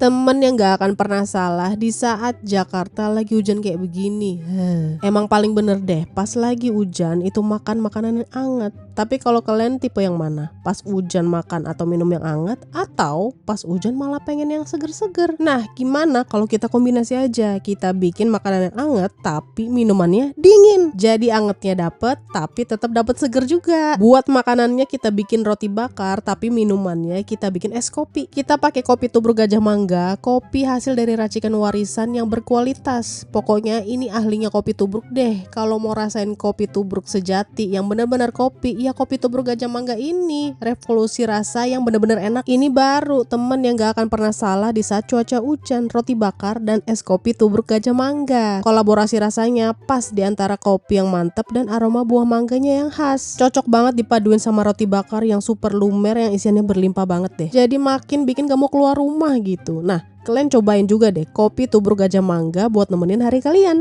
Temen yang gak akan pernah salah di saat Jakarta lagi hujan kayak begini. Emang paling bener deh, pas lagi hujan itu makan makanan yang hangat. Tapi kalau kalian tipe yang mana? Pas hujan makan atau minum yang hangat, atau pas hujan malah pengen yang seger-seger? Nah, gimana kalau kita kombinasi aja? Kita bikin makanan yang hangat tapi minumannya dingin. Jadi angetnya dapet tapi tetap dapet seger juga. Buat makanannya kita bikin roti bakar, tapi minumannya kita bikin es kopi. Kita pakai kopi tubruk Gajah Mangga, kopi hasil dari racikan warisan yang berkualitas. Pokoknya ini ahlinya kopi tubruk deh. Kalau mau rasain kopi tubruk sejati yang benar-benar kopi, ya kopi tubruk Gajah Mangga ini. Revolusi rasa yang benar-benar enak. Ini baru temen yang gak akan pernah salah di saat cuaca hujan. Roti bakar dan es kopi tubruk Gajah Mangga. Kolaborasi rasanya pas di antara kopi yang mantep dan aroma buah mangganya yang khas. Cocok banget dipaduin sama roti bakar yang super lumer yang isiannya berlimpah banget deh. Jadi makin bikin gak mau keluar rumah gitu. Nah, kalian cobain juga deh kopi tubruk Gajah Mangga buat nemenin hari kalian.